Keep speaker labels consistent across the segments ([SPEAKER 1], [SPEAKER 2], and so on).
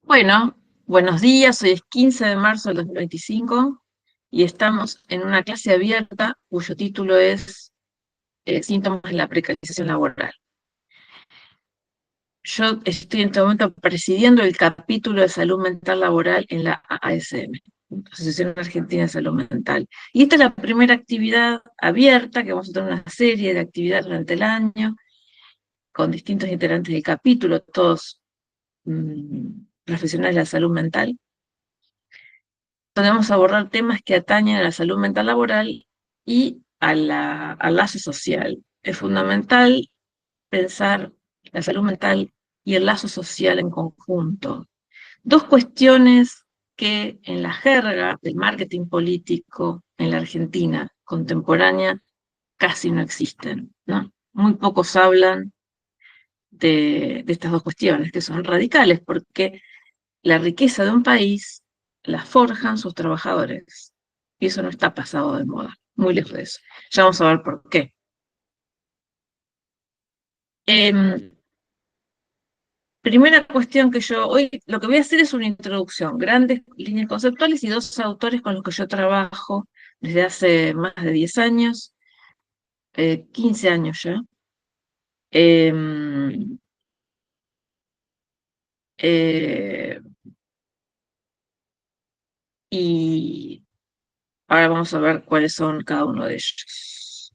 [SPEAKER 1] Bueno, buenos días, hoy es 15 de marzo del 2025 y estamos en una clase abierta cuyo título es Síntomas de la precarización laboral. Yo estoy en este momento presidiendo el capítulo de salud mental laboral en la ASM, Asociación Argentina de Salud Mental. Y esta es la primera actividad abierta, que vamos a tener una serie de actividades durante el año, con distintos integrantes del capítulo, todos profesionales de la salud mental, donde vamos a abordar temas que atañen a la salud mental laboral y al lazo social. Es fundamental pensar la salud mental y el lazo social en conjunto. Dos cuestiones que en la jerga del marketing político en la Argentina contemporánea casi no existen, ¿no? Muy pocos hablan de estas dos cuestiones, que son radicales, porque la riqueza de un país la forjan sus trabajadores. Y eso no está pasado de moda, muy lejos de eso. Ya vamos a ver por qué. Primera cuestión que yo hoy, lo que voy a hacer es una introducción, grandes líneas conceptuales y dos autores con los que yo trabajo desde hace más de 10 años, 15 años ya. Eh, eh, y ahora vamos a ver cuáles son cada uno de ellos.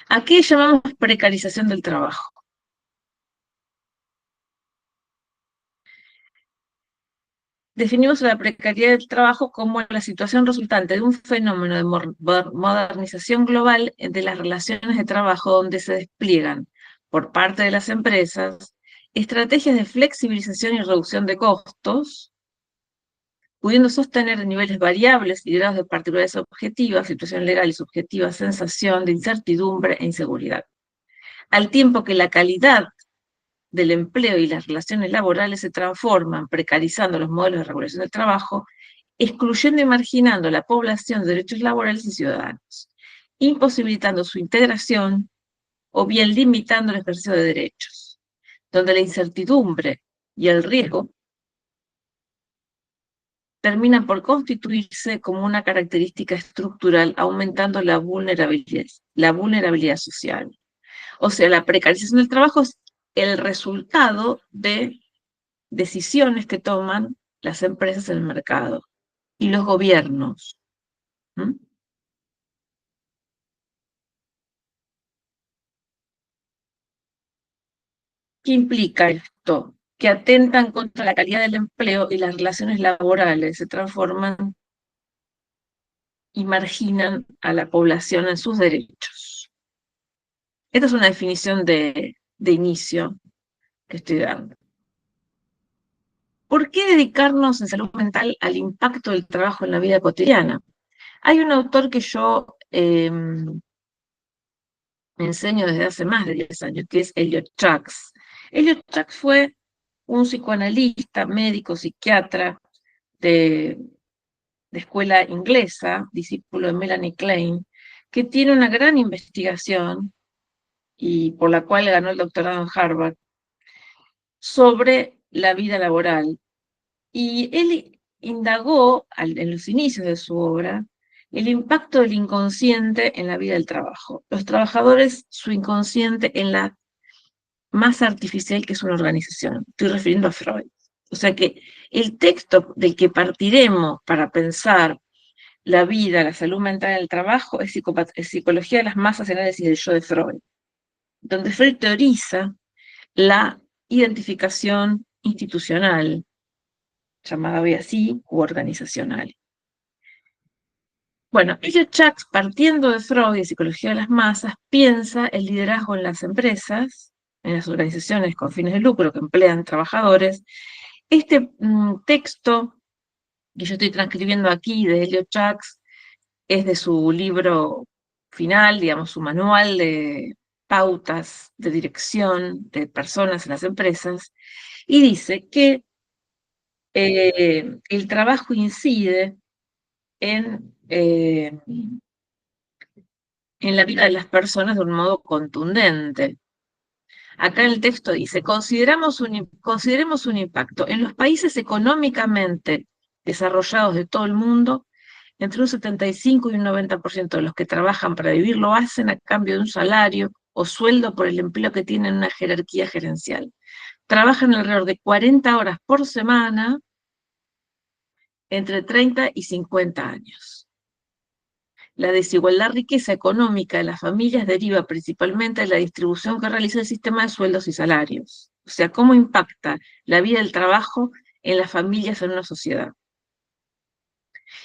[SPEAKER 1] ¿A qué llamamos precarización del trabajo? Definimos la precariedad del trabajo como la situación resultante de un fenómeno de modernización global de las relaciones de trabajo donde se despliegan por parte de las empresas estrategias de flexibilización y reducción de costos, pudiendo sostener niveles variables y grados de particularidad objetiva, situación legal y subjetiva, sensación de incertidumbre e inseguridad. Al tiempo que la calidad del empleo y las relaciones laborales se transforman, precarizando los modelos de regulación del trabajo, excluyendo y marginando a la población de derechos laborales y ciudadanos, imposibilitando su integración o bien limitando el ejercicio de derechos, donde la incertidumbre y el riesgo terminan por constituirse como una característica estructural, aumentando la vulnerabilidad social. O sea, la precarización del trabajo es el resultado de decisiones que toman las empresas en el mercado y los gobiernos. ¿Mm? ¿Qué implica esto? Que atentan contra la calidad del empleo y las relaciones laborales, se transforman y marginan a la población en sus derechos. Esta es una definición de inicio que estoy dando. ¿Por qué dedicarnos en salud mental al impacto del trabajo en la vida cotidiana? Hay un autor que yo enseño desde hace más de 10 años, que es Elliot Chucks. Elliot Chucks fue un psicoanalista, médico, psiquiatra de, de escuela inglesa, discípulo de Melanie Klein, que tiene una gran investigación y por la cual ganó el doctorado en Harvard sobre la vida laboral. Y él indagó en los inicios de su obra el impacto del inconsciente en la vida del trabajo. Los trabajadores, su inconsciente en la más artificial que es una organización. Estoy refiriendo a Freud. O sea que el texto del que partiremos para pensar la vida, la salud mental en el trabajo, es Psicología de las masas, análisis del yo de Freud, donde Freud teoriza la identificación institucional, llamada hoy así, u organizacional. Bueno, Elliot Chucks, partiendo de Freud y Psicología de las masas, piensa el liderazgo en las empresas, en las organizaciones con fines de lucro que emplean trabajadores. Este texto que yo estoy transcribiendo aquí de Elliot Chucks es de su libro final, digamos, su manual de pautas de dirección de personas en las empresas, y dice que el trabajo incide en la vida de las personas de un modo contundente. Acá en el texto dice, consideremos un impacto. En los países económicamente desarrollados de todo el mundo, entre un 75 y un 90% de los que trabajan para vivir lo hacen a cambio de un salario o sueldo por el empleo que tienen en una jerarquía gerencial. Trabajan alrededor de 40 horas por semana entre 30 y 50 años. La desigualdad riqueza económica de las familias deriva principalmente de la distribución que realiza el sistema de sueldos y salarios. O sea, cómo impacta la vida del trabajo en las familias en una sociedad.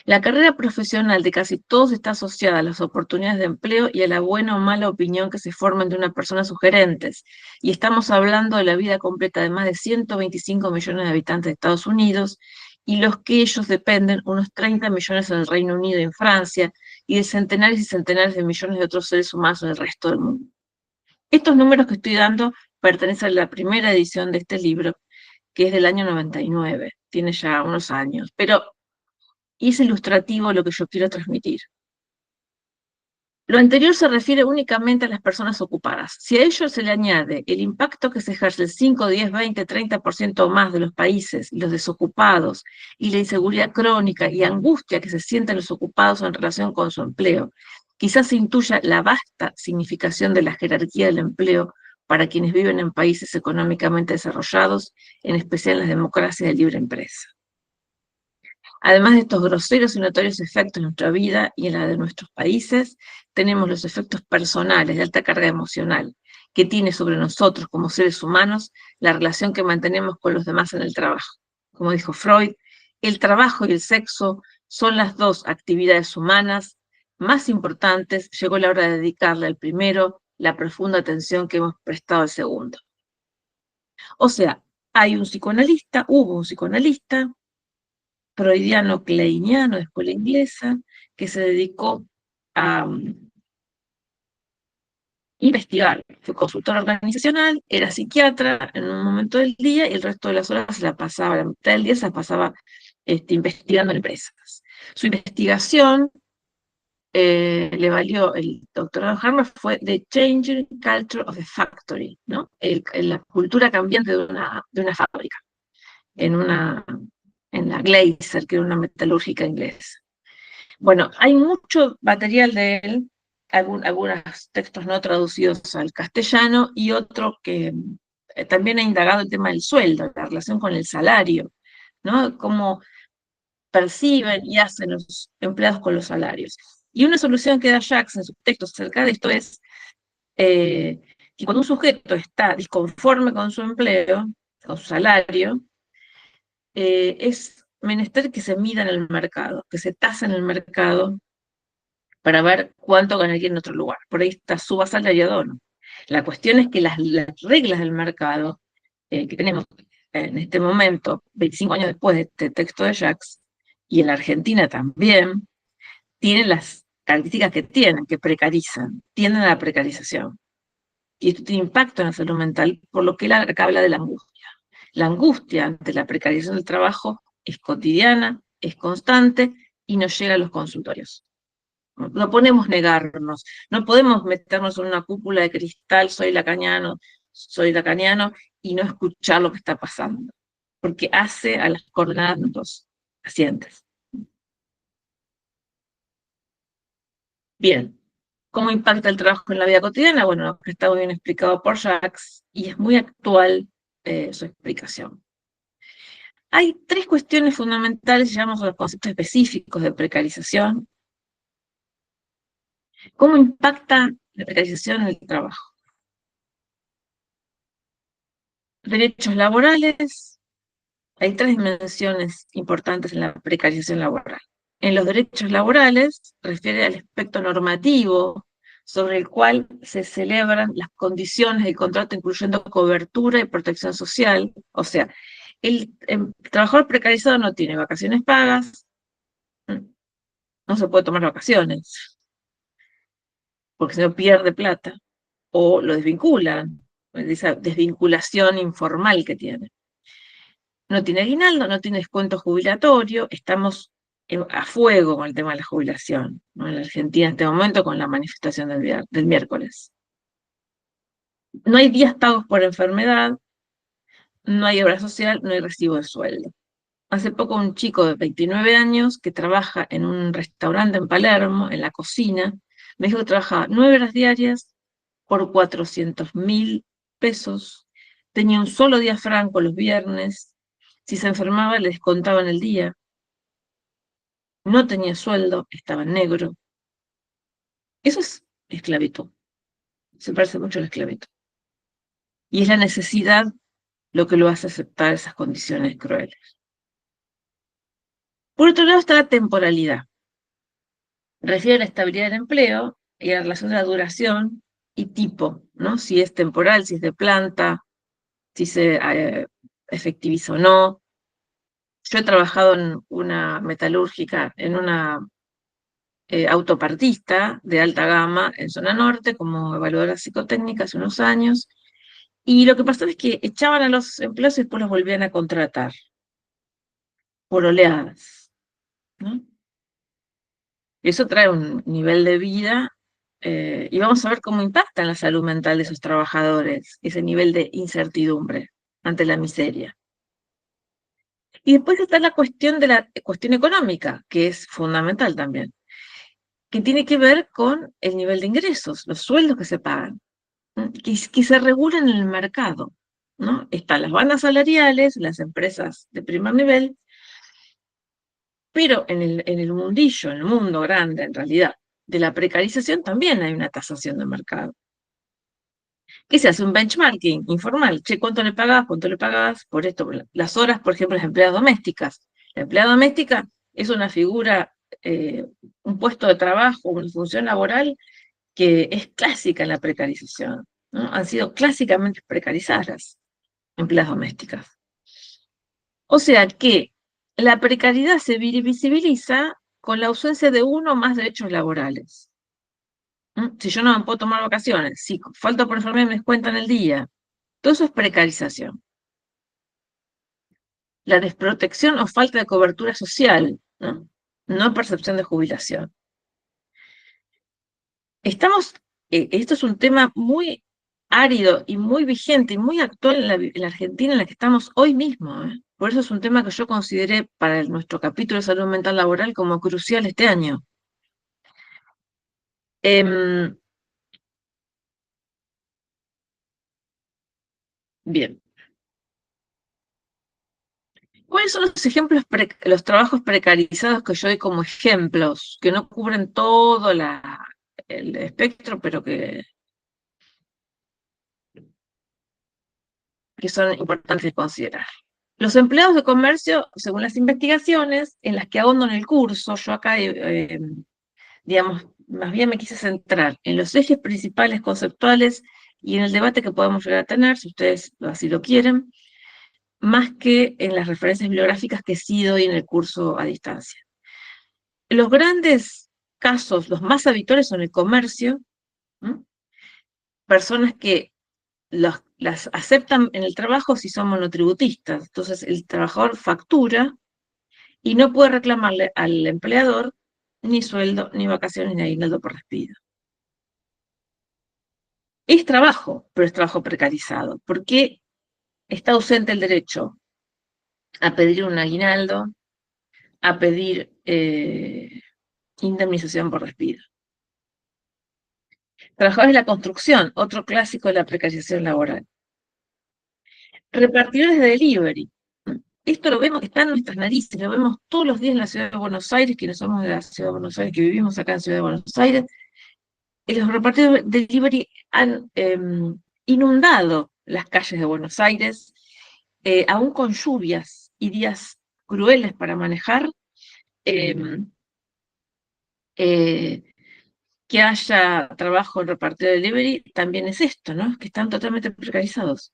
[SPEAKER 1] La carrera profesional de casi todos está asociada a las oportunidades de empleo y a la buena o mala opinión que se forman de una persona sugerentes. Y estamos hablando de la vida completa de más de 125 millones de habitantes de Estados Unidos y los que ellos dependen, unos 30 millones en el Reino Unido y en Francia, y de centenares y centenares de millones de otros seres humanos en el resto del mundo. Estos números que estoy dando pertenecen a la primera edición de este libro, que es del año 99, tiene ya unos años, pero es ilustrativo lo que yo quiero transmitir. Lo anterior se refiere únicamente a las personas ocupadas. Si a ello se le añade el impacto que se ejerce el 5, 10, 20, 30% o más de los países y los desocupados, y la inseguridad crónica y angustia que se sienten los ocupados en relación con su empleo, quizás se intuya la vasta significación de la jerarquía del empleo para quienes viven en países económicamente desarrollados, en especial en las democracias de libre empresa. Además de estos groseros y notorios efectos en nuestra vida y en la de nuestros países, tenemos los efectos personales de alta carga emocional que tiene sobre nosotros como seres humanos la relación que mantenemos con los demás en el trabajo. Como dijo Freud, el trabajo y el sexo son las dos actividades humanas más importantes. Llegó la hora de dedicarle al primero la profunda atención que hemos prestado al segundo. O sea, hubo un psicoanalista freudiano kleiniano de escuela inglesa, que se dedicó a investigar. Fue consultor organizacional, era psiquiatra en un momento del día y el resto de las horas se la pasaba, la mitad del día se la pasaba investigando en empresas. Su investigación le valió el doctorado de Harvard, fue The Changing Culture of the Factory, ¿no? La cultura cambiante de una fábrica, en la Glaser, que era una metalúrgica inglesa. Bueno, hay mucho material de él, algunos textos no traducidos al castellano y otro que también ha indagado el tema del sueldo, la relación con el salario, ¿no? Cómo perciben y hacen los empleados con los salarios. Y una solución que da Jacques en sus textos acerca de esto es que cuando un sujeto está disconforme con su empleo, con su salario, es menester que se mida en el mercado, que se tasa en el mercado para ver cuánto ganaría en otro lugar. Por ahí está subasalariado o no. La cuestión es que las reglas del mercado que tenemos en este momento, 25 años después de este texto de Jacques, y en la Argentina también, tienen las características que tienen, que precarizan, tienden a la precarización. Y esto tiene impacto en la salud mental, por lo que él acá habla de la angustia. La angustia ante la precarización del trabajo es cotidiana, es constante y nos llega a los consultorios. No podemos negarnos, no podemos meternos en una cúpula de cristal, soy lacaniano, y no escuchar lo que está pasando, porque hace a las coordenadas de los pacientes. Bien, ¿cómo impacta el trabajo en la vida cotidiana? Bueno, está muy bien explicado por Jacques, y es muy actual su explicación. Hay tres cuestiones fundamentales, llamamos a los conceptos específicos de precarización. ¿Cómo impacta la precarización en el trabajo? Derechos laborales. Hay tres dimensiones importantes en la precarización laboral. En los derechos laborales refiere al aspecto normativo sobre el cual se celebran las condiciones del contrato, incluyendo cobertura y protección social. O sea, el trabajador precarizado no tiene vacaciones pagas, no se puede tomar vacaciones, porque si no pierde plata, o lo desvinculan, esa desvinculación informal que tiene. No tiene aguinaldo, no tiene descuento jubilatorio, estamos a fuego con el tema de la jubilación, ¿no? En la Argentina en este momento con la manifestación del miércoles. No hay días pagos por enfermedad, no hay obra social, no hay recibo de sueldo. Hace poco un chico de 29 años que trabaja en un restaurante en Palermo, en la cocina, me dijo que trabajaba 9 horas diarias por 400.000 pesos, tenía un solo día franco los viernes, si se enfermaba le descontaban el día, no tenía sueldo, estaba en negro. Eso es esclavitud, se parece mucho a la esclavitud. Y es la necesidad lo que lo hace aceptar esas condiciones crueles. Por otro lado está la temporalidad. Refiere a la estabilidad del empleo y a la relación de la duración y tipo, ¿no? Si es temporal, si es de planta, si se efectiviza o no. Yo he trabajado en una metalúrgica, en una autopartista de alta gama en zona norte como evaluadora psicotécnica hace unos años, y lo que pasaba es que echaban a los empleados y después los volvían a contratar por oleadas, ¿no? Eso trae un nivel de vida y vamos a ver cómo impacta en la salud mental de esos trabajadores, ese nivel de incertidumbre ante la miseria. Y después está la cuestión de la cuestión económica, que es fundamental también, que tiene que ver con el nivel de ingresos, los sueldos que se pagan, que se regulan en el mercado, ¿no? Están las bandas salariales, las empresas de primer nivel, pero en el mundillo, en el mundo grande, en realidad, de la precarización también hay una tasación de mercado. ¿Qué se hace? Un benchmarking informal. Che, ¿cuánto le pagás? ¿Cuánto le pagás? Por esto, por las horas, por ejemplo, las empleadas domésticas. La empleada doméstica es una figura, un puesto de trabajo, una función laboral que es clásica en la precarización, ¿no? Han sido clásicamente precarizadas las empleadas domésticas. O sea que la precariedad se visibiliza con la ausencia de uno o más derechos laborales. Si yo no me puedo tomar vacaciones, si falto por enfermedad me descuentan el día, todo eso es precarización. La desprotección o falta de cobertura social, ¿no? No percepción de jubilación. Esto es un tema muy árido y muy vigente y muy actual en la Argentina en la que estamos hoy mismo, ¿eh? Por eso es un tema que yo consideré para nuestro capítulo de salud mental laboral como crucial este año. Em, bien, ¿cuáles son los ejemplos, los trabajos precarizados que yo doy como ejemplos, que no cubren todo el espectro, pero que son importantes de considerar? Los empleados de comercio, según las investigaciones en las que ahondo en el curso, yo acá, digamos, más bien me quise centrar en los ejes principales conceptuales y en el debate que podemos llegar a tener, si ustedes así lo quieren, más que en las referencias bibliográficas que sí doy en el curso a distancia. Los grandes casos, los más habituales son el comercio, ¿no? Personas que las aceptan en el trabajo si son monotributistas, entonces el trabajador factura y no puede reclamarle al empleador ni sueldo, ni vacaciones, ni aguinaldo por despido. Es trabajo, pero es trabajo precarizado, porque está ausente el derecho a pedir un aguinaldo, a pedir indemnización por despido. Trabajadores de la construcción, otro clásico de la precarización laboral. Repartidores de delivery. Esto lo vemos, está en nuestras narices, lo vemos todos los días en la ciudad de Buenos Aires, quienes somos de la ciudad de Buenos Aires, que vivimos acá en Ciudad de Buenos Aires. Los repartidores de delivery han inundado las calles de Buenos Aires, aún con lluvias y días crueles para manejar. Eh, eh, que haya trabajo en repartidor de delivery también es esto, ¿no? Que están totalmente precarizados.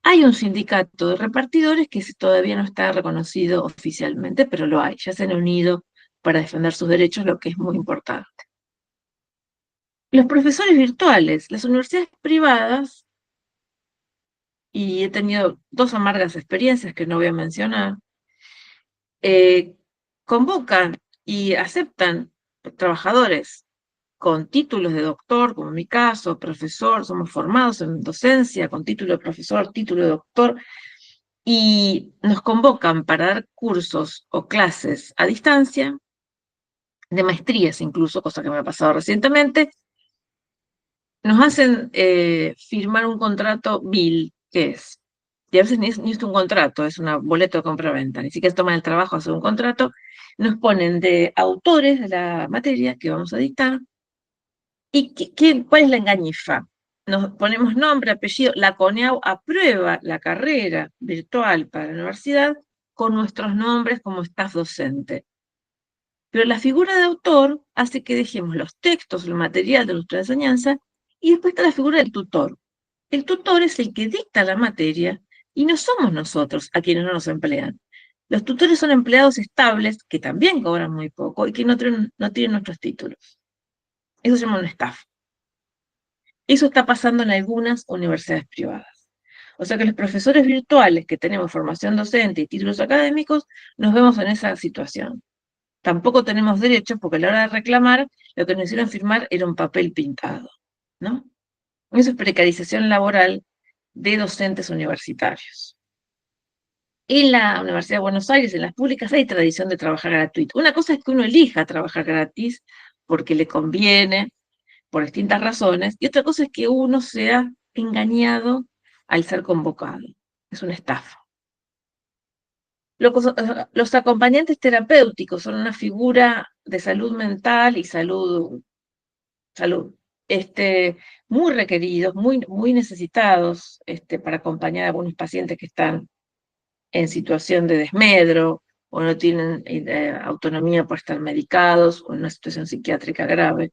[SPEAKER 1] Hay un sindicato de repartidores que todavía no está reconocido oficialmente, pero lo hay, ya se han unido para defender sus derechos, lo que es muy importante. Los profesores virtuales, las universidades privadas, y he tenido dos amargas experiencias que no voy a mencionar, eh, convocan y aceptan trabajadores con títulos de doctor, como en mi caso, profesor, somos formados en docencia, con título de profesor, título de doctor, y nos convocan para dar cursos o clases a distancia, de maestrías incluso, cosa que me ha pasado recientemente, nos hacen firmar un contrato BIL, que es, y a veces ni es un contrato, es una boleto de compra-venta, ni siquiera toman el trabajo de hacer un contrato, nos ponen de autores de la materia que vamos a dictar. ¿Y cuál es la engañifa? Nos ponemos nombre, apellido, la CONEAU aprueba la carrera virtual para la universidad con nuestros nombres como staff docente. Pero la figura de autor hace que dejemos los textos, el material de nuestra enseñanza, y después está la figura del tutor. El tutor es el que dicta la materia y no somos nosotros a quienes no nos emplean. Los tutores son empleados estables que también cobran muy poco y que no tienen nuestros títulos. Eso se llama un staff. Eso está pasando en algunas universidades privadas. O sea que los profesores virtuales que tenemos formación docente y títulos académicos, nos vemos en esa situación. Tampoco tenemos derechos porque a la hora de reclamar, lo que nos hicieron firmar era un papel pintado, ¿no? Eso es precarización laboral de docentes universitarios. En la Universidad de Buenos Aires, en las públicas, hay tradición de trabajar gratuito. Una cosa es que uno elija trabajar gratis porque le conviene, por distintas razones, y otra cosa es que uno sea engañado al ser convocado. Es una estafa. Los acompañantes terapéuticos son una figura de salud mental y salud muy requeridos, muy necesitados para acompañar a algunos pacientes que están en situación de desmedro o no tienen autonomía por estar medicados o en una situación psiquiátrica grave.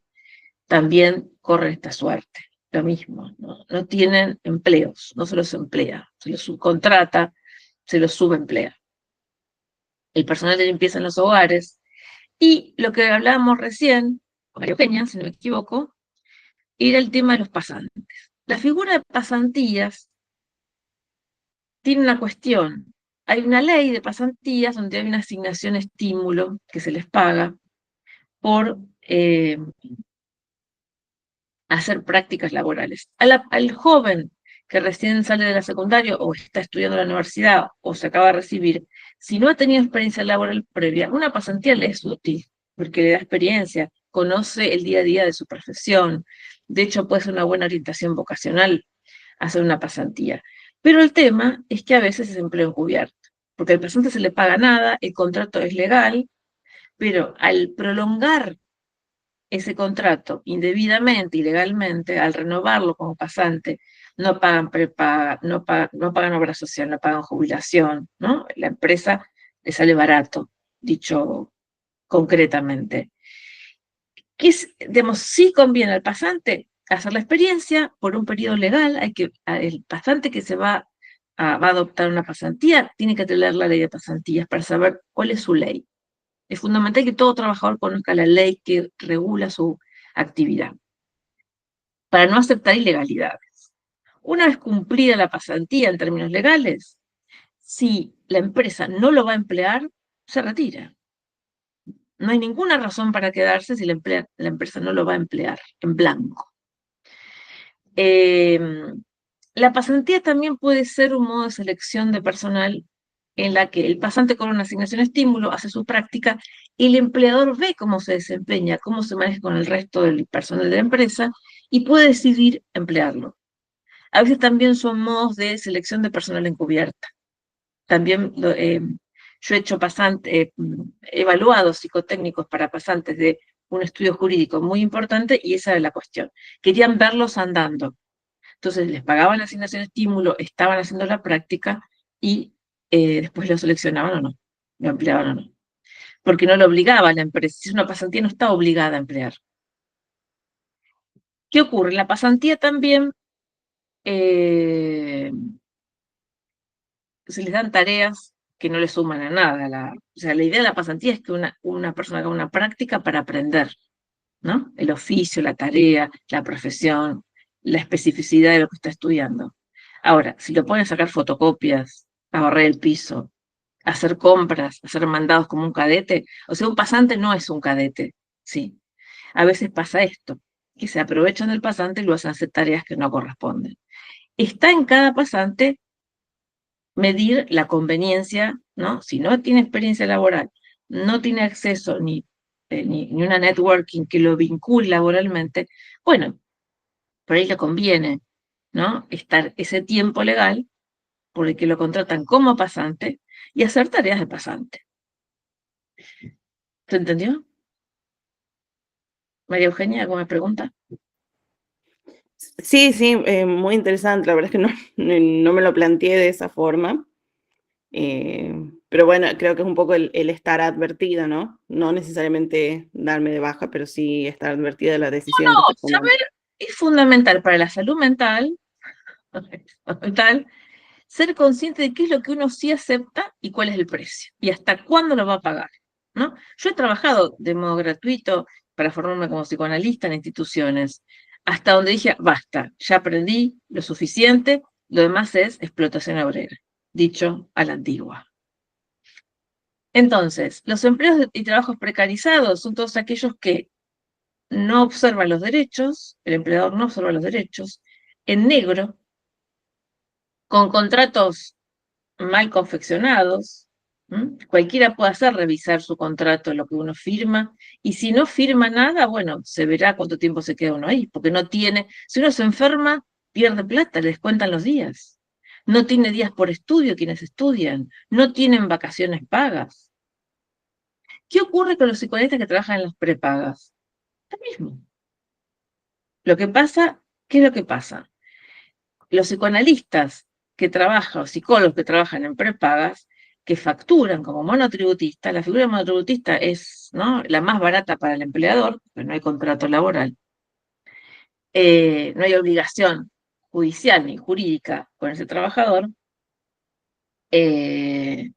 [SPEAKER 1] También corren esta suerte. Lo mismo, no tienen empleos, no se los emplea, se los subcontrata, se los subemplea. El personal de limpieza en los hogares. Y lo que hablábamos recién, con María Eugenia, si no me equivoco, era el tema de los pasantes. La figura de pasantías tiene una cuestión. Hay una ley de pasantías donde hay una asignación estímulo que se les paga por hacer prácticas laborales. Al joven que recién sale de la secundaria o está estudiando en la universidad o se acaba de recibir, si no ha tenido experiencia laboral previa, una pasantía le es útil, porque le da experiencia, conoce el día a día de su profesión. De hecho, puede ser una buena orientación vocacional hacer una pasantía. Pero el tema es que a veces es empleo encubierto, porque al pasante se le paga nada, el contrato es legal, pero al prolongar ese contrato indebidamente, ilegalmente, al renovarlo como pasante, no pagan prepaga, no pagan obra social, no pagan jubilación, ¿no? La empresa le sale barato, dicho concretamente. Sí conviene al pasante hacer la experiencia por un periodo legal, el pasante que va a adoptar una pasantía tiene que tener la ley de pasantías para saber cuál es su ley. Es fundamental que todo trabajador conozca la ley que regula su actividad, para no aceptar ilegalidades. Una vez cumplida la pasantía en términos legales, si la empresa no lo va a emplear, se retira. No hay ninguna razón para quedarse si la empresa no lo va a emplear en blanco. La pasantía también puede ser un modo de selección de personal en la que el pasante con una asignación estímulo hace su práctica y el empleador ve cómo se desempeña, cómo se maneja con el resto del personal de la empresa y puede decidir emplearlo. A veces también son modos de selección de personal encubierta. También yo he hecho evaluados psicotécnicos para pasantes de un estudio jurídico muy importante y esa era la cuestión. Querían verlos andando. Entonces les pagaban la asignación estímulo, estaban haciendo la práctica y después lo seleccionaban o no, lo empleaban o no. Porque no lo obligaba la empresa. Si es una pasantía, no está obligada a emplear. ¿Qué ocurre? La pasantía también se les dan tareas que no le suman a nada. O sea, la idea de la pasantía es que una persona haga una práctica para aprender, ¿no? El oficio, la tarea, la profesión, la especificidad de lo que está estudiando. Ahora, si lo ponen a sacar fotocopias, a barrer el piso, a hacer compras, a hacer mandados como un cadete, o sea, un pasante no es un cadete, sí. A veces pasa esto, que se aprovechan del pasante y lo hacen hacer tareas que no corresponden. Está en cada pasante medir la conveniencia, ¿no? Si no tiene experiencia laboral, no tiene acceso ni una networking que lo vincule laboralmente, bueno, por ahí le conviene, ¿no? Estar ese tiempo legal por el que lo contratan como pasante y hacer tareas de pasante. ¿Se entendió? María Eugenia, ¿alguna pregunta?
[SPEAKER 2] Sí, sí, muy interesante. La verdad es que no me lo planteé de esa forma. Pero bueno, creo que es un poco el estar advertido, ¿no? No necesariamente darme de baja, pero sí estar advertida de la decisión que
[SPEAKER 1] No,
[SPEAKER 2] estoy tomando.
[SPEAKER 1] saber es fundamental para la salud mental, mental, ser consciente de qué es lo que uno sí acepta y cuál es el precio, y hasta cuándo lo va a pagar, ¿no? Yo he trabajado de modo gratuito para formarme como psicoanalista en instituciones, hasta donde dije, basta, ya aprendí lo suficiente, lo demás es explotación obrera, dicho a la antigua. Entonces, los empleos y trabajos precarizados son todos aquellos que no observan los derechos, el empleador no observa los derechos, en negro, con contratos mal confeccionados. Cualquiera puede hacer revisar su contrato, lo que uno firma, y si no firma nada, bueno, se verá cuánto tiempo se queda uno ahí, porque no tiene, si uno se enferma, pierde plata, le descuentan los días. No tiene días por estudio quienes estudian, no tienen vacaciones pagas. ¿Qué ocurre con los psicoanalistas que trabajan en las prepagas? Lo mismo. Lo que pasa, ¿qué es lo que pasa? Los psicoanalistas que trabajan, o psicólogos que trabajan en prepagas, que facturan como monotributista, la figura de monotributista es, ¿no?, la más barata para el empleador, porque no hay contrato laboral, no hay obligación judicial ni jurídica con ese trabajador, eh,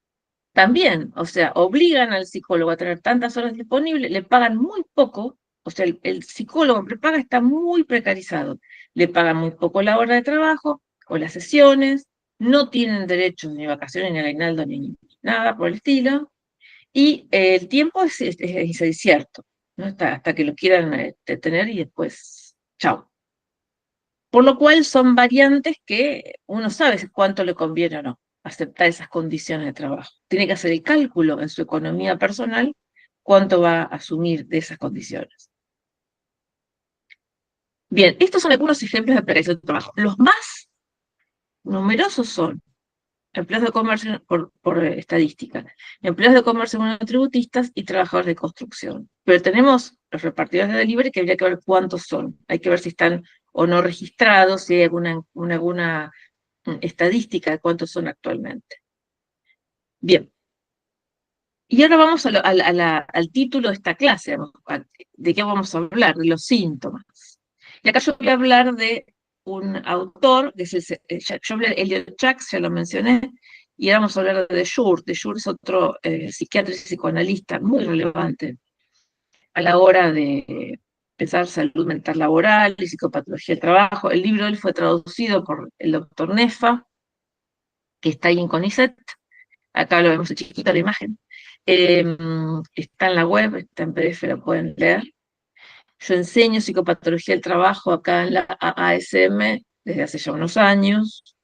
[SPEAKER 1] también, o sea, obligan al psicólogo a tener tantas horas disponibles, le pagan muy poco, o sea, el psicólogo en prepaga está muy precarizado, le pagan muy poco la hora de trabajo o las sesiones, no tienen derechos ni vacaciones, ni aguinaldo, ni nada por el estilo, y el tiempo es incierto, ¿no? Hasta que lo quieran tener y después, chao. Por lo cual son variantes que uno sabe cuánto le conviene o no aceptar esas condiciones de trabajo. Tiene que hacer el cálculo en su economía personal cuánto va a asumir de esas condiciones. Bien, estos son algunos ejemplos de precarización de trabajo. Los más numerosos son empleados de comercio por estadística, empleados de comercio monotributistas y trabajadores de construcción. Pero tenemos los repartidores de delivery que habría que ver cuántos son. Hay que ver si están o no registrados, si hay alguna estadística de cuántos son actualmente. Bien, y ahora vamos al título de esta clase, ¿de qué vamos a hablar? De los síntomas. Y acá yo voy a hablar de un autor, que es yo hablé de Elliot Jaques, ya lo mencioné, y ahora vamos a hablar de Schur. De Schur es otro psiquiatra y psicoanalista muy relevante a la hora de pensar salud mental laboral y psicopatología del trabajo. El libro de él fue traducido por el doctor Nefa, que está ahí en CONICET. Acá lo vemos en chiquita la imagen. Está en la web, está en PDF, lo pueden leer. Yo enseño psicopatología del trabajo acá en la AASM desde hace ya unos años,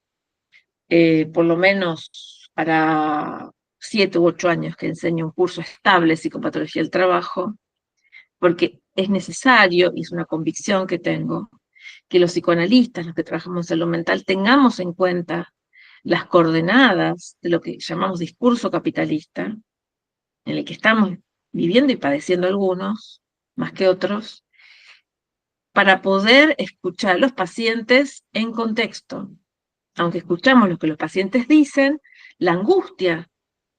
[SPEAKER 1] por lo menos para 7 u 8 años que enseño un curso estable de psicopatología del trabajo, porque es necesario, y es una convicción que tengo, que los psicoanalistas, los que trabajamos en salud mental, tengamos en cuenta las coordenadas de lo que llamamos discurso capitalista, en el que estamos viviendo y padeciendo algunos, más que otros, para poder escuchar a los pacientes en contexto. Aunque escuchamos lo que los pacientes dicen, la angustia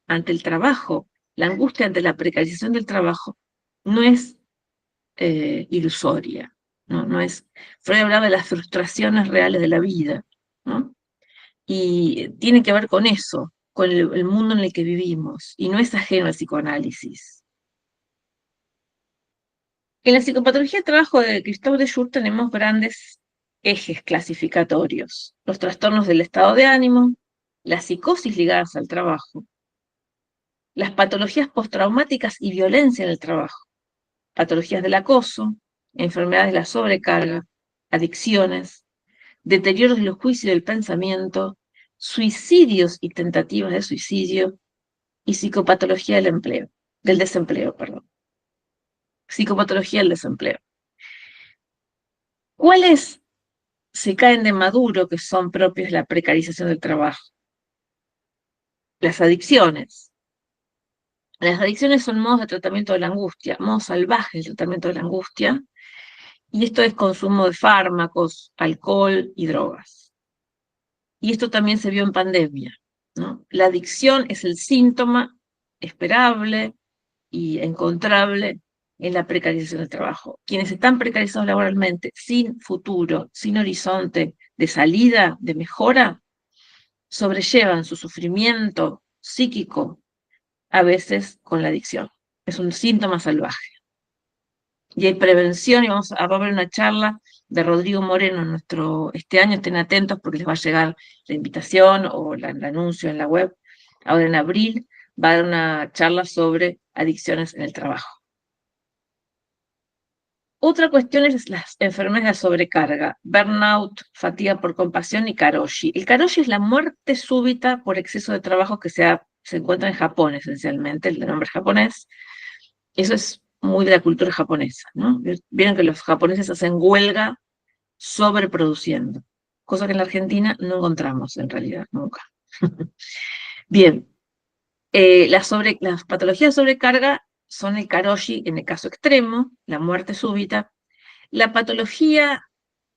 [SPEAKER 1] ante el trabajo, la angustia ante la precarización del trabajo, no es ilusoria, no es. Freud hablaba de las frustraciones reales de la vida, ¿no? Y tiene que ver con eso, con el mundo en el que vivimos, y no es ajeno al psicoanálisis. En la psicopatología de trabajo de Christophe de Jour tenemos grandes ejes clasificatorios: los trastornos del estado de ánimo, las psicosis ligadas al trabajo, las patologías postraumáticas y violencia en el trabajo. patologías del acoso, enfermedades de la sobrecarga, adicciones, deterioros de los juicios y del pensamiento, suicidios y tentativas de suicidio, y psicopatología del desempleo, perdón. Psicopatología del desempleo. ¿Cuáles se caen de maduro que son propios de la precarización del trabajo? Las adicciones. Las adicciones son modos de tratamiento de la angustia, modos salvajes de tratamiento de la angustia, y esto es consumo de fármacos, alcohol y drogas. Y esto también se vio en pandemia, ¿no? La adicción es el síntoma esperable y encontrable en la precarización del trabajo. Quienes están precarizados laboralmente, sin futuro, sin horizonte de salida, de mejora, sobrellevan su sufrimiento psíquico, a veces con la adicción. Es un síntoma salvaje. Y hay prevención, y va a haber una charla de Rodrigo Moreno este año, estén atentos porque les va a llegar la invitación o el anuncio en la web. Ahora en abril va a dar una charla sobre adicciones en el trabajo. Otra cuestión es las enfermedades de sobrecarga, burnout, fatiga por compasión y karoshi. El karoshi es la muerte súbita por exceso de trabajo que se encuentra en Japón esencialmente, el de nombre japonés. Eso es muy de la cultura japonesa, ¿no? Vieron que los japoneses hacen huelga sobreproduciendo, cosa que en la Argentina no encontramos en realidad, nunca. Bien, las patologías de sobrecarga son el karoshi en el caso extremo, la muerte súbita. La patología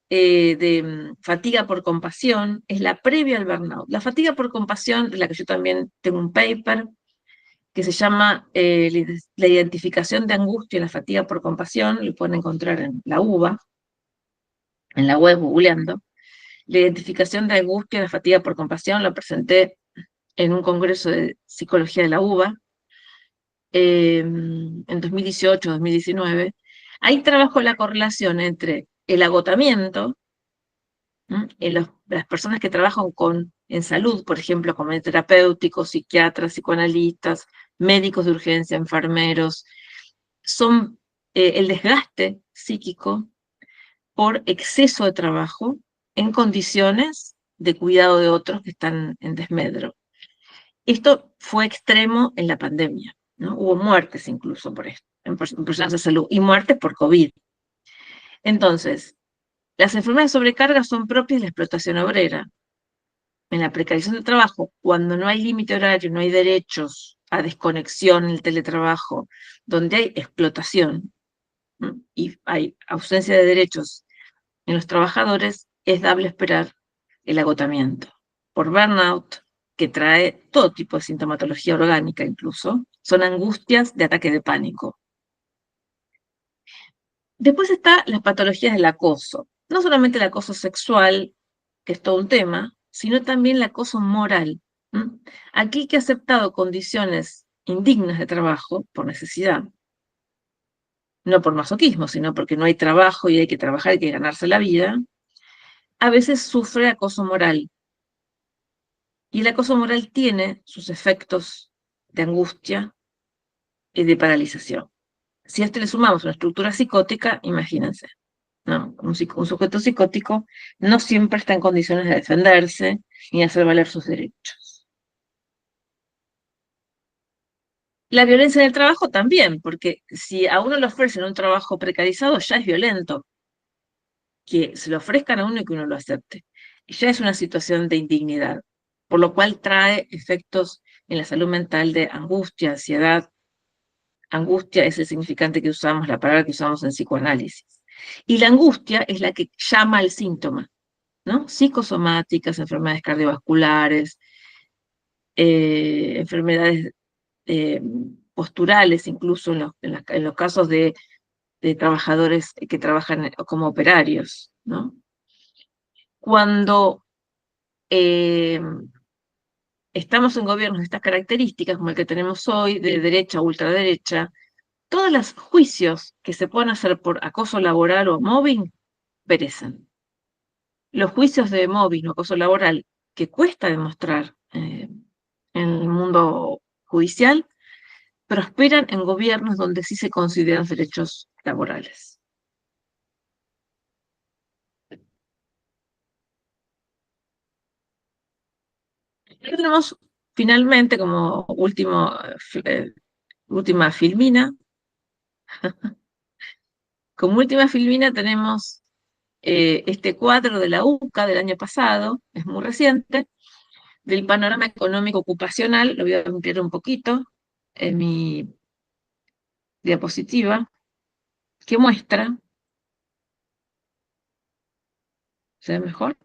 [SPEAKER 1] de fatiga por compasión es la previa al burnout. La fatiga por compasión, de la que yo también tengo un paper, que se llama la identificación de angustia y la fatiga por compasión, lo pueden encontrar en la UBA, en la web googleando. La identificación de angustia y la fatiga por compasión lo presenté en un congreso de psicología de la UBA en 2018-2019. Ahí trabajo la correlación entre el agotamiento en las personas que trabajan en salud, por ejemplo, como terapéuticos, psiquiatras, psicoanalistas, médicos de urgencia, enfermeros, son el desgaste psíquico por exceso de trabajo en condiciones de cuidado de otros que están en desmedro. Esto fue extremo en la pandemia, ¿no? Hubo muertes incluso por esto, en personas de salud, y muertes por COVID. Entonces, las enfermedades de sobrecarga son propias de la explotación obrera. En la precarización del trabajo, cuando no hay límite horario, no hay derechos a desconexión en el teletrabajo, donde hay explotación y hay ausencia de derechos en los trabajadores, es dable esperar el agotamiento por burnout, que trae todo tipo de sintomatología orgánica incluso, son angustias de ataque de pánico. Después está las patologías del acoso, no solamente el acoso sexual, que es todo un tema, sino también el acoso moral. Aquel que ha aceptado condiciones indignas de trabajo por necesidad, no por masoquismo, sino porque no hay trabajo y hay que trabajar, hay que ganarse la vida, a veces sufre acoso moral. Y el acoso moral tiene sus efectos de angustia y de paralización. Si a esto le sumamos una estructura psicótica, imagínense, ¿no? Un sujeto psicótico no siempre está en condiciones de defenderse ni hacer valer sus derechos. La violencia en el trabajo también, porque si a uno le ofrecen un trabajo precarizado, ya es violento. Que se lo ofrezcan a uno y que uno lo acepte. Ya es una situación de indignidad, por lo cual trae efectos en la salud mental de angustia, ansiedad. Angustia es el significante que usamos, la palabra que usamos en psicoanálisis. Y la angustia es la que llama al síntoma, ¿no? Psicosomáticas, enfermedades cardiovasculares, enfermedades posturales, incluso en los casos de trabajadores que trabajan como operarios, ¿no? Cuando estamos en gobiernos de estas características, como el que tenemos hoy, de derecha o ultraderecha, todos los juicios que se puedan hacer por acoso laboral o mobbing perecen. Los juicios de mobbing o acoso laboral que cuesta demostrar en el mundo judicial prosperan en gobiernos donde sí se consideran derechos laborales. Y tenemos finalmente como última filmina, como última filmina tenemos este cuadro de la UCA del año pasado, es muy reciente, del panorama económico ocupacional. Lo voy a ampliar un poquito en mi diapositiva, que muestra, ¿se ve mejor?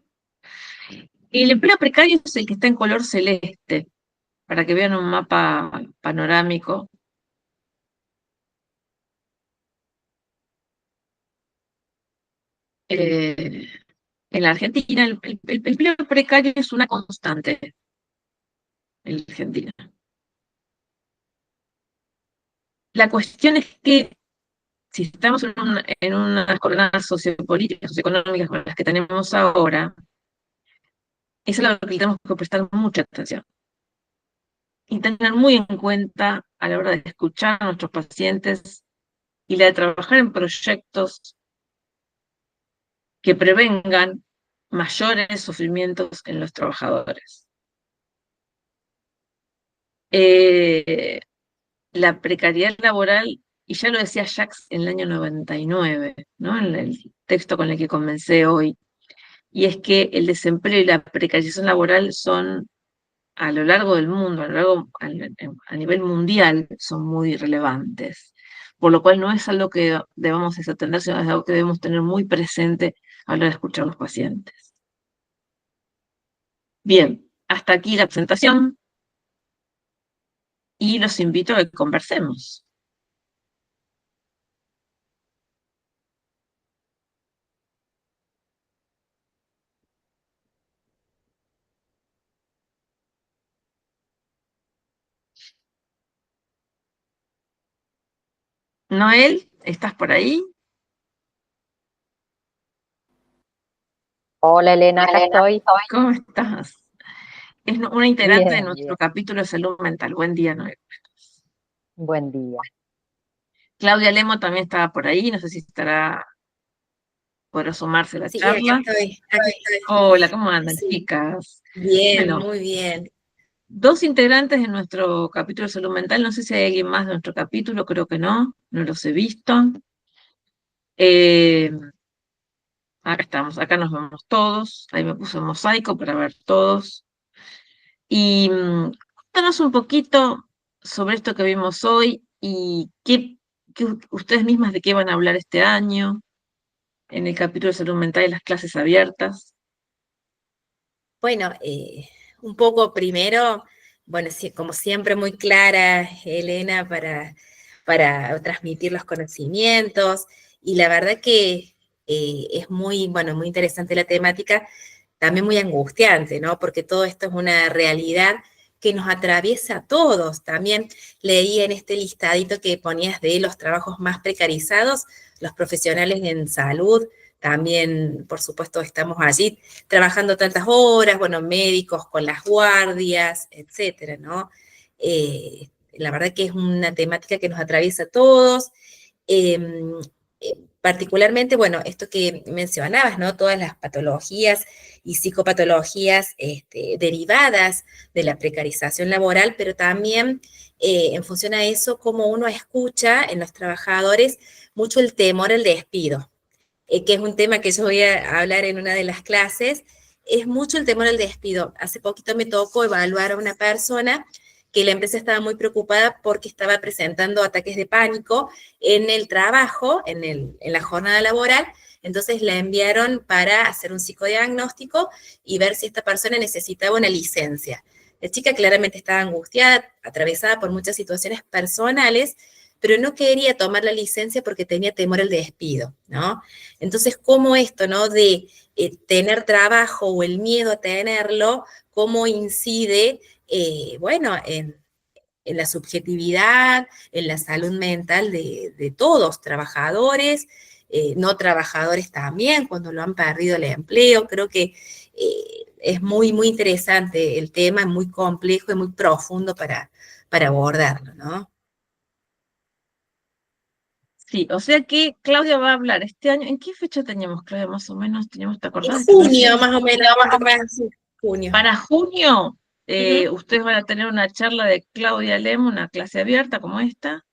[SPEAKER 1] El empleo precario es el que está en color celeste, para que vean un mapa panorámico. Eh, en la Argentina, el empleo precario es una constante en la Argentina. La cuestión es que si estamos en unas coordenadas sociopolíticas, socioeconómicas como las que tenemos ahora, es algo que le tenemos que prestar mucha atención y tener muy en cuenta a la hora de escuchar a nuestros pacientes y la de trabajar en proyectos que prevengan mayores sufrimientos en los trabajadores. La precariedad laboral, y ya lo decía Jacques en el año 99, ¿no? En el texto con el que comencé hoy, y es que el desempleo y la precarización laboral son, a lo largo del mundo, a nivel mundial, son muy relevantes, por lo cual no es algo que debamos desatender, sino es algo que debemos tener muy presente a la hora de escuchar a los pacientes. Bien, hasta aquí la presentación y los invito a que conversemos. Noel, ¿estás por ahí?
[SPEAKER 3] Hola Elena, acá estoy.
[SPEAKER 1] ¿Cómo estás? Es una integrante de
[SPEAKER 3] Bien,
[SPEAKER 1] nuestro
[SPEAKER 3] bien.
[SPEAKER 1] capítulo de salud mental. Buen día, Noel.
[SPEAKER 3] Buen día.
[SPEAKER 1] Claudia Lemo también estaba por ahí, no sé si estará por sumarse a la
[SPEAKER 4] Sí, acá
[SPEAKER 1] charla.
[SPEAKER 4] estoy, acá estoy.
[SPEAKER 1] Hola, ¿cómo andan,
[SPEAKER 4] Sí,
[SPEAKER 1] chicas?
[SPEAKER 4] bien,
[SPEAKER 1] Bueno,
[SPEAKER 4] muy bien.
[SPEAKER 1] dos integrantes de nuestro capítulo de salud mental, no sé si hay alguien más de nuestro capítulo, creo que no los he visto. Eh, Acá estamos, acá nos vemos todos, ahí me puse un mosaico para ver todos. Y cuéntanos un poquito sobre esto que vimos hoy y ustedes mismas de qué van a hablar este año en el capítulo de salud mental y las clases abiertas.
[SPEAKER 4] Bueno, un poco primero, bueno, sí, como siempre muy clara, Elena, para transmitir los conocimientos, y la verdad que es muy, bueno, muy interesante la temática, también muy angustiante, ¿no? Porque todo esto es una realidad que nos atraviesa a todos. También leí en este listadito que ponías de los trabajos más precarizados, los profesionales en salud, también, por supuesto, estamos allí trabajando tantas horas, bueno, médicos con las guardias, etcétera, ¿no? La verdad que es una temática que nos atraviesa a todos. Eh, Particularmente, bueno, esto que mencionabas, ¿no? Todas las patologías y psicopatologías derivadas de la precarización laboral, pero también en función a eso, como uno escucha en los trabajadores mucho el temor al despido, que es un tema que yo voy a hablar en una de las clases, es mucho el temor al despido. Hace poquito me tocó evaluar a una persona que la empresa estaba muy preocupada porque estaba presentando ataques de pánico en el trabajo, en la jornada laboral, entonces la enviaron para hacer un psicodiagnóstico y ver si esta persona necesitaba una licencia. La chica claramente estaba angustiada, atravesada por muchas situaciones personales, pero no quería tomar la licencia porque tenía temor al despido, ¿no? Entonces, ¿cómo esto, ¿no? De tener trabajo o el miedo a tenerlo, cómo incide, bueno, en la subjetividad, en la salud mental de todos, trabajadores, no trabajadores también, cuando lo han perdido el empleo. Creo que es muy, muy interesante el tema, es muy complejo y muy profundo para abordarlo, ¿no?
[SPEAKER 1] Sí, o sea que Claudia va a hablar este año. ¿En qué fecha teníamos, Claudia, más o menos? ¿Te
[SPEAKER 4] En
[SPEAKER 1] acordás?
[SPEAKER 4] junio, más o menos, junio.
[SPEAKER 1] Para junio,
[SPEAKER 4] Ujú,
[SPEAKER 1] ustedes van a tener una charla de Claudia Lem, una clase abierta como esta,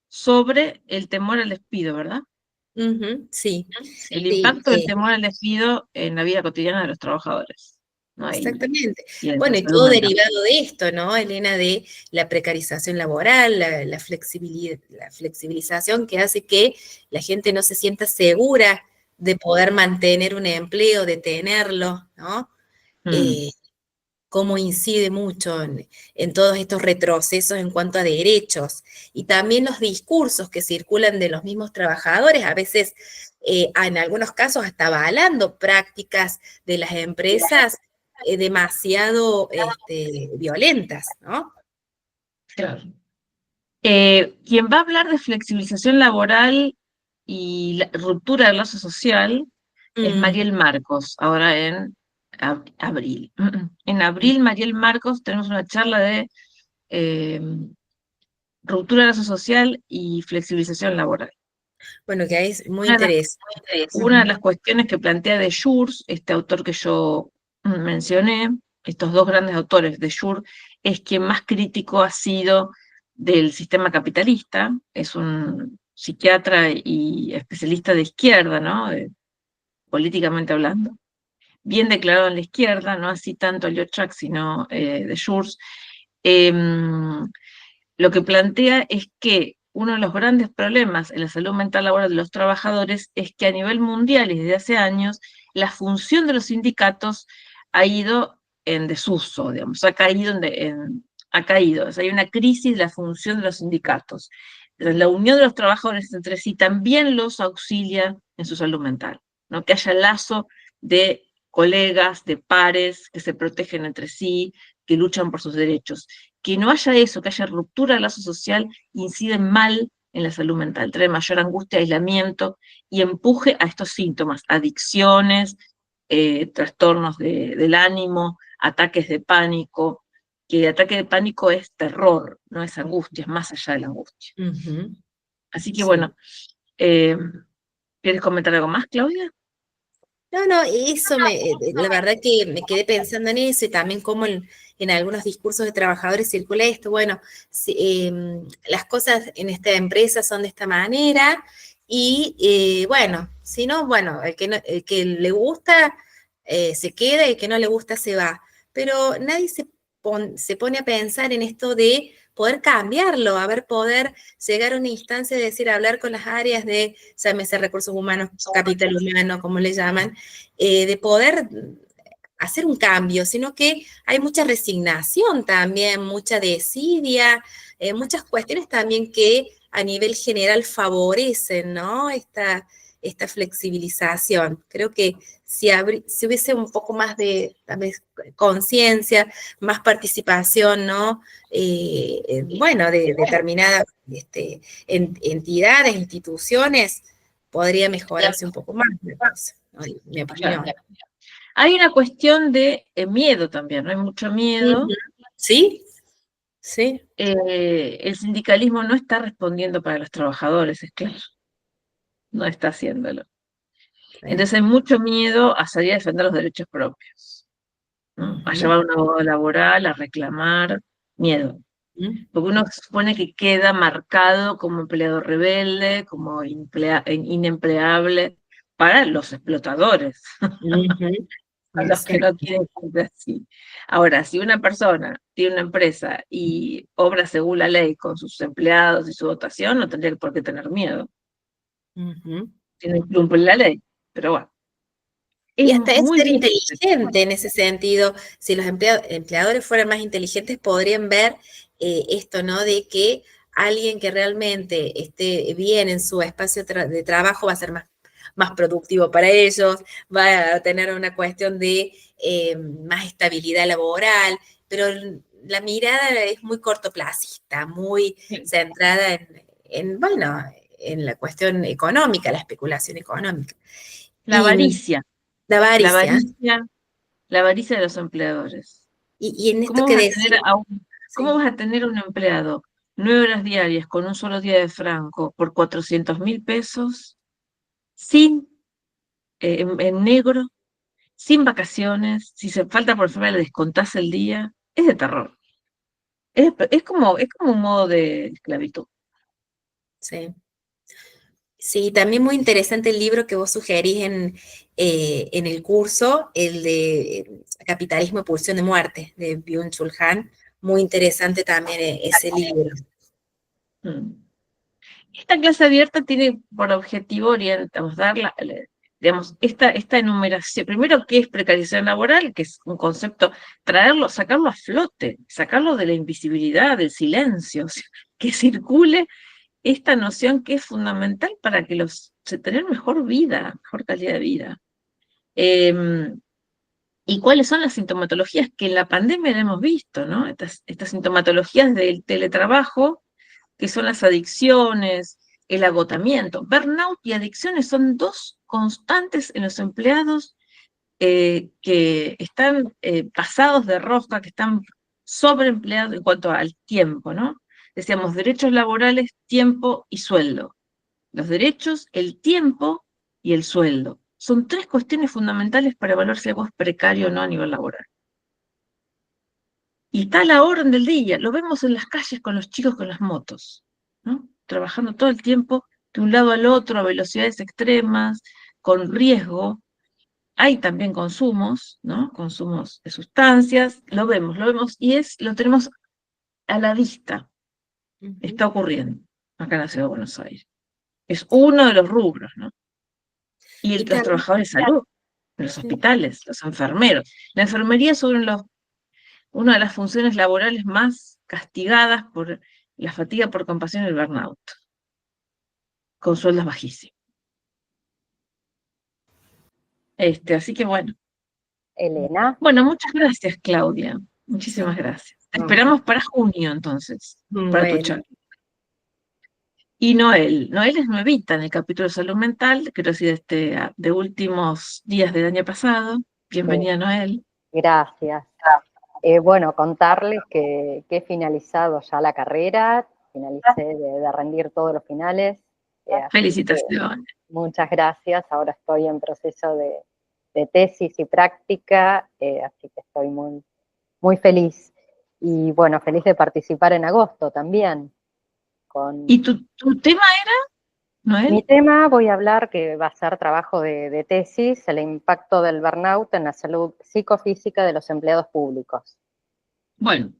[SPEAKER 1] sobre el temor al despido, ¿verdad?
[SPEAKER 4] ujú, sí,
[SPEAKER 1] El
[SPEAKER 4] sí,
[SPEAKER 1] impacto del temor al despido en la vida cotidiana de los trabajadores, ¿no?
[SPEAKER 4] exactamente.
[SPEAKER 1] Y en la
[SPEAKER 4] Bueno, y
[SPEAKER 1] salud
[SPEAKER 4] todo
[SPEAKER 1] mental.
[SPEAKER 4] derivado de esto, ¿no, Elena? De la precarización laboral, la flexibilización que hace que la gente no se sienta segura de poder mantener un empleo, de tenerlo, ¿no?
[SPEAKER 1] Mm,
[SPEAKER 4] Eh, Cómo incide mucho en todos estos retrocesos en cuanto a derechos y también los discursos que circulan de los mismos trabajadores, a veces en algunos casos hasta avalando prácticas de las empresas demasiado violentas, ¿no?
[SPEAKER 1] claro. Quien va a hablar de flexibilización laboral y la ruptura del lazo social es
[SPEAKER 4] Mm,
[SPEAKER 1] Mariel Marcos, ahora en abril. En abril, Mariel Marcos, tenemos una charla de eh, ruptura del lazo social y flexibilización laboral.
[SPEAKER 4] bueno, que es muy
[SPEAKER 1] Una de las,
[SPEAKER 4] interesante.
[SPEAKER 1] una de las cuestiones que plantea de Schurz, este autor que yo mencioné, estos dos grandes autores de Schurz, es quien más crítico ha sido del sistema capitalista, es un psiquiatra y especialista de izquierda, ¿no? Políticamente hablando, bien declarado en la izquierda, no así tanto Lyotchak, sino de Schurz. Lo que plantea es que uno de los grandes problemas en la salud mental laboral de los trabajadores es que a nivel mundial y desde hace años la función de los sindicatos ha ido en desuso, digamos, ha caído. O sea, hay una crisis de la función de los sindicatos. Entonces, la unión de los trabajadores entre sí también los auxilia en su salud mental, ¿no? Que haya lazo de colegas, de pares, que se protegen entre sí, que luchan por sus derechos. Que no haya eso, que haya ruptura del lazo social, incide mal en la salud mental, trae mayor angustia, aislamiento y empuje a estos síntomas, adicciones, trastornos del ánimo, ataques de pánico, que el ataque de pánico es terror, no es angustia, es más allá de la angustia.
[SPEAKER 4] Ujú,
[SPEAKER 1] Así que
[SPEAKER 4] sí.
[SPEAKER 1] bueno, ¿quieres comentar algo más, Claudia?
[SPEAKER 4] No, no, eso la verdad que me quedé pensando en eso y también cómo en algunos discursos de trabajadores circula esto. Bueno, las cosas en esta empresa son de esta manera y bueno, si no, bueno, el que le gusta se queda y el que no le gusta se va. Pero nadie se pone a pensar en esto de poder cambiarlo, a ver, poder llegar a una instancia de decir, hablar con las áreas de, llámese recursos humanos, capital humano, como le llaman, de poder hacer un cambio, sino que hay mucha resignación también, mucha desidia, muchas cuestiones también que a nivel general favorecen, ¿no? Esta flexibilización. Creo que si hubiese un poco más de, tal vez, conciencia, más participación, ¿no? Bueno, de determinadas entidades, instituciones, podría mejorarse un poco más, me parece, ¿no? Mi opinión.
[SPEAKER 1] Hay una cuestión de miedo también, ¿no? Hay mucho miedo.
[SPEAKER 4] Ujú. ¿Sí? Sí.
[SPEAKER 1] El sindicalismo no está respondiendo para los trabajadores, es claro, no está haciéndolo.
[SPEAKER 4] Sí.
[SPEAKER 1] Entonces hay mucho miedo a salir a defender los derechos propios, ¿no? A
[SPEAKER 4] Ujú,
[SPEAKER 1] llevar un abogado laboral, a reclamar, miedo.
[SPEAKER 4] ujú,
[SPEAKER 1] Porque uno supone que queda marcado como empleado rebelde, como inempleable para los explotadores,
[SPEAKER 4] ujú.
[SPEAKER 1] a los que no
[SPEAKER 4] Exacto.
[SPEAKER 1] quieren que sea así. Ahora, si una persona tiene una empresa y obra según la ley con sus empleados y su dotación, no tendría por qué tener miedo.
[SPEAKER 4] Ujú.
[SPEAKER 1] Si no incumple la ley. Pero bueno,
[SPEAKER 4] Y
[SPEAKER 1] es
[SPEAKER 4] hasta es
[SPEAKER 1] muy
[SPEAKER 4] ser
[SPEAKER 1] difícil.
[SPEAKER 4] inteligente en ese sentido. Si los empleadores fueran más inteligentes, podrían ver esto, ¿no? De que alguien que realmente esté bien en su espacio de trabajo va a ser más productivo para ellos, va a tener una cuestión de más estabilidad laboral, pero la mirada es muy cortoplacista, muy centrada bueno, en la cuestión económica, la especulación económica.
[SPEAKER 1] La
[SPEAKER 4] Y
[SPEAKER 1] avaricia,
[SPEAKER 4] la
[SPEAKER 1] la
[SPEAKER 4] avaricia.
[SPEAKER 1] avaricia, la avaricia de los empleadores.
[SPEAKER 4] Y en esto
[SPEAKER 1] ¿Cómo
[SPEAKER 4] que
[SPEAKER 1] vas a
[SPEAKER 4] decía,
[SPEAKER 1] tener
[SPEAKER 4] sí.
[SPEAKER 1] un empleado 9 horas diarias con un solo día de franco por 400.000 pesos, sin, en negro, sin vacaciones, si se falta por fuera le descontás el día, es de terror. Es como un modo de esclavitud.
[SPEAKER 4] Sí. Sí, también muy interesante el libro que vos sugerís en el curso, el de Capitalismo y Pulsión de Muerte, de Byung-Chul Han. Muy interesante también ese libro.
[SPEAKER 1] Mm. Esta clase abierta tiene por objetivo, digamos, digamos, esta enumeración. Primero, ¿qué es precarización laboral? Que es un concepto, sacarlo a flote, sacarlo de la invisibilidad, del silencio, o sea, que circule esta noción que es fundamental para que se tener mejor vida, mejor calidad de vida. ¿Y cuáles son las sintomatologías que en la pandemia la hemos visto, ¿no? Estas sintomatologías del teletrabajo, que son las adicciones, el agotamiento. Burnout y adicciones son dos constantes en los empleados que están pasados de rosca, que están sobreempleados en cuanto al tiempo, ¿no? Decíamos derechos laborales, tiempo y sueldo. Los derechos, el tiempo y el sueldo. Son tres cuestiones fundamentales para evaluar si algo es precario o no a nivel laboral. Y está a la orden del día, lo vemos en las calles con los chicos con las motos, ¿no? Trabajando todo el tiempo de un lado al otro a velocidades extremas, con riesgo. Hay también consumos, ¿no? Consumos de sustancias, lo vemos, lo tenemos a la vista. Está ocurriendo acá en la ciudad de Buenos Aires. Es uno de los rubros, ¿no? Y
[SPEAKER 4] Y
[SPEAKER 1] los
[SPEAKER 4] también,
[SPEAKER 1] trabajadores de salud, de los hospitales, los enfermeros. La enfermería es una de las funciones laborales más castigadas por la fatiga por compasión y el burnout, con sueldos bajísimos. Así que bueno.
[SPEAKER 3] Elena,
[SPEAKER 1] Bueno, muchas gracias, Claudia.
[SPEAKER 4] no,
[SPEAKER 1] Muchísimas gracias. Te
[SPEAKER 4] no,
[SPEAKER 1] esperamos para junio, entonces, para tu
[SPEAKER 4] bueno,
[SPEAKER 1] charla. Y Noel es nuevita en el capítulo de salud mental, quiero decir, de últimos días del año pasado.
[SPEAKER 3] sí,
[SPEAKER 1] Bienvenida, Noel.
[SPEAKER 3] gracias. Bueno, contarles que he finalizado ya la carrera, finalicé de rendir todos los finales, así que
[SPEAKER 1] Felicitaciones.
[SPEAKER 3] muchas gracias. Ahora estoy en proceso de tesis y práctica, así que estoy muy, muy feliz. Y bueno, feliz de participar en agosto también.
[SPEAKER 1] ¿Y tu tema era,
[SPEAKER 3] Mi
[SPEAKER 1] Noel?
[SPEAKER 3] tema voy a hablar, que va a ser trabajo de tesis, el impacto del burnout en la salud psicofísica de los empleados públicos.
[SPEAKER 1] Bueno,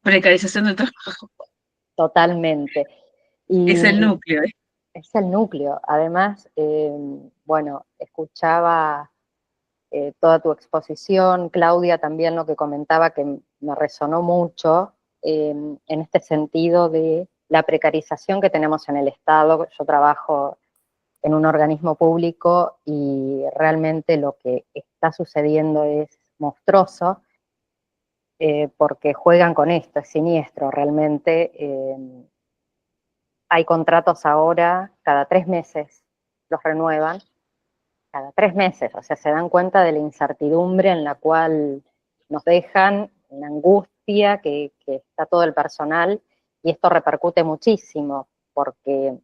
[SPEAKER 1] precarización del trabajo.
[SPEAKER 3] Totalmente.
[SPEAKER 1] Es el
[SPEAKER 3] Y
[SPEAKER 1] núcleo, ¿eh?
[SPEAKER 3] es el núcleo. Además, bueno, escuchaba toda tu exposición, Claudia, también lo que comentaba que me resonó mucho en este sentido de la precarización que tenemos en el Estado. Yo trabajo en un organismo público y realmente lo que está sucediendo es monstruoso, porque juegan con esto, es siniestro realmente. Hay contratos ahora, cada 3 meses los renuevan, cada 3 meses, o sea, se dan cuenta de la incertidumbre en la cual nos dejan, la angustia que está todo el personal, y esto repercute muchísimo, porque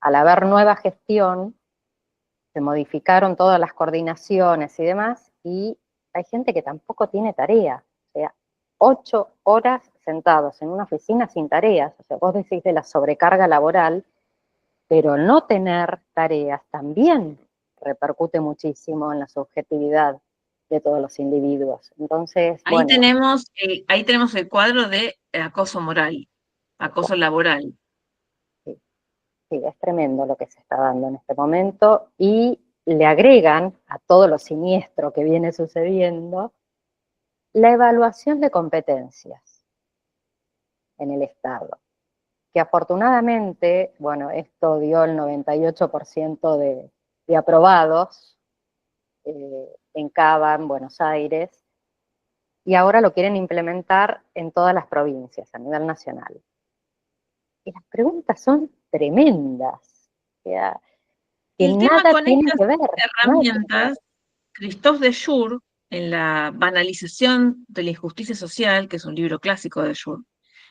[SPEAKER 3] al haber nueva gestión, se modificaron todas las coordinaciones y demás, y hay gente que tampoco tiene tarea. O sea, 8 horas sentados en una oficina sin tareas. O sea, vos decís de la sobrecarga laboral, pero no tener tareas también repercute muchísimo en la subjetividad de todos los individuos. Entonces,
[SPEAKER 1] Ahí
[SPEAKER 3] bueno,
[SPEAKER 1] tenemos, ahí tenemos el cuadro de acoso moral, acoso laboral.
[SPEAKER 3] sí, sí, es tremendo lo que se está dando en este momento, y le agregan a todo lo siniestro que viene sucediendo la evaluación de competencias en el Estado, que afortunadamente, bueno, esto dio el 98% de aprobados en Cava, en Buenos Aires, y ahora lo quieren implementar en todas las provincias a nivel nacional. Y las preguntas son tremendas, o sea, que
[SPEAKER 1] El tema
[SPEAKER 3] nada
[SPEAKER 1] con
[SPEAKER 3] tienen
[SPEAKER 1] estas
[SPEAKER 3] que ver, nada tiene que ver.
[SPEAKER 1] herramientas, Christophe de Jour, en la banalización de la injusticia social, que es un libro clásico de Jour,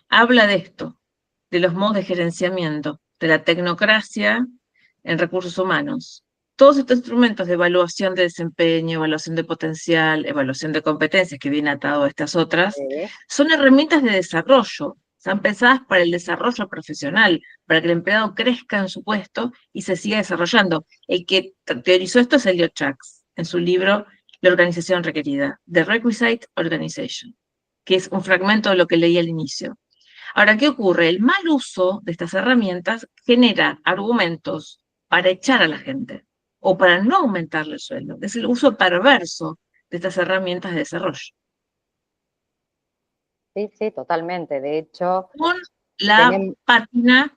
[SPEAKER 1] habla de esto, de los modos de gerenciamiento, de la tecnocracia en recursos humanos. Todos estos instrumentos de evaluación de desempeño, evaluación de potencial, evaluación de competencias, que viene atado a estas otras, son herramientas de desarrollo. Están pensadas para el desarrollo profesional, para que el empleado crezca en su puesto y se siga desarrollando. El que teorizó esto es Elliot Jaques, en su libro La organización requerida, The Requisite Organization, que es un fragmento de lo que leí al inicio. Ahora, ¿qué ocurre? El mal uso de estas herramientas genera argumentos para echar a la gente o para no aumentarle el sueldo. Es el uso perverso de estas herramientas de desarrollo.
[SPEAKER 3] Sí, sí, totalmente. De hecho,
[SPEAKER 1] Con la pátina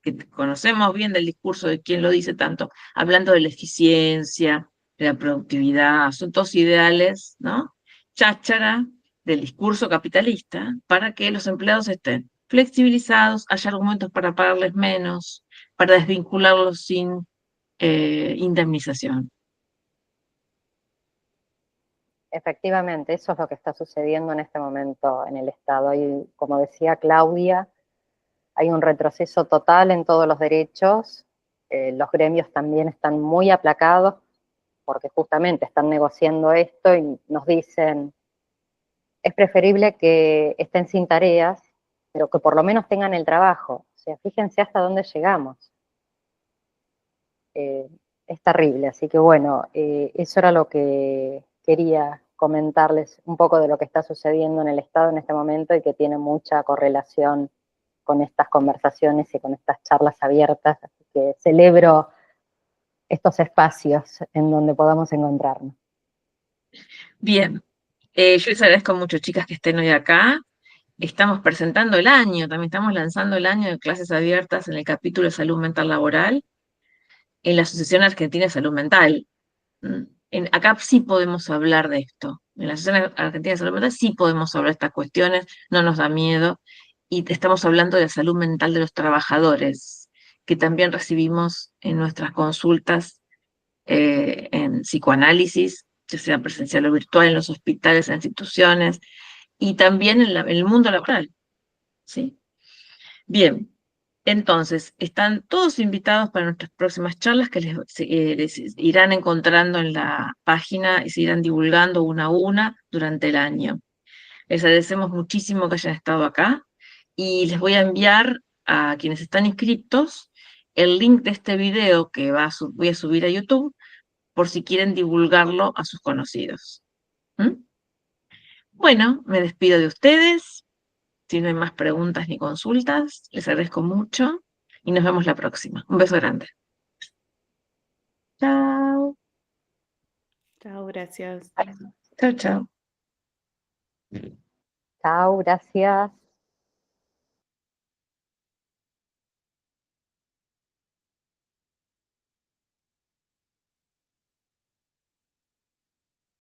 [SPEAKER 1] que conocemos bien del discurso de quien lo dice tanto, hablando de la eficiencia, de la productividad, son todos ideales, ¿no? Cháchara del discurso capitalista para que los empleados estén flexibilizados, haya argumentos para pagarles menos, para desvincularlos sin indemnización.
[SPEAKER 3] efectivamente, eso es lo que está sucediendo en este momento en el Estado. Y como decía Claudia, hay un retroceso total en todos los derechos. Los gremios también están muy aplacados porque justamente están negociando esto y nos dicen, es preferible que estén sin tareas, pero que por lo menos tengan el trabajo. O sea, fíjense hasta dónde llegamos. Es terrible, así que bueno, eso era lo que quería comentarles un poco de lo que está sucediendo en el Estado en este momento y que tiene mucha correlación con estas conversaciones y con estas charlas abiertas, así que celebro estos espacios en donde podamos encontrarnos.
[SPEAKER 1] Bien, yo les agradezco mucho, chicas, que estén hoy acá. Estamos presentando el año, también estamos lanzando el año de clases abiertas en el capítulo de salud mental laboral en la Asociación Argentina de Salud Mental. Acá sí podemos hablar de esto. En la Asociación Argentina de Salud Mental sí podemos hablar de estas cuestiones, no nos da miedo. Y estamos hablando de la salud mental de los trabajadores, que también recibimos en nuestras consultas en psicoanálisis, ya sea presencial o virtual, en los hospitales, en instituciones, y también en el mundo laboral. ¿Sí? Bien, entonces, están todos invitados para nuestras próximas charlas que les irán encontrando en la página y se irán divulgando una a una durante el año. Les agradecemos muchísimo que hayan estado acá y les voy a enviar a quienes están inscritos el link de este video que voy a subir a YouTube por si quieren divulgarlo a sus conocidos. ¿Mm? Bueno, me despido de ustedes. Si no hay más preguntas ni consultas, les agradezco mucho y nos vemos la próxima. Un beso grande. Chao.
[SPEAKER 2] Chao, gracias.
[SPEAKER 1] Chao, chao.
[SPEAKER 3] Chao, gracias.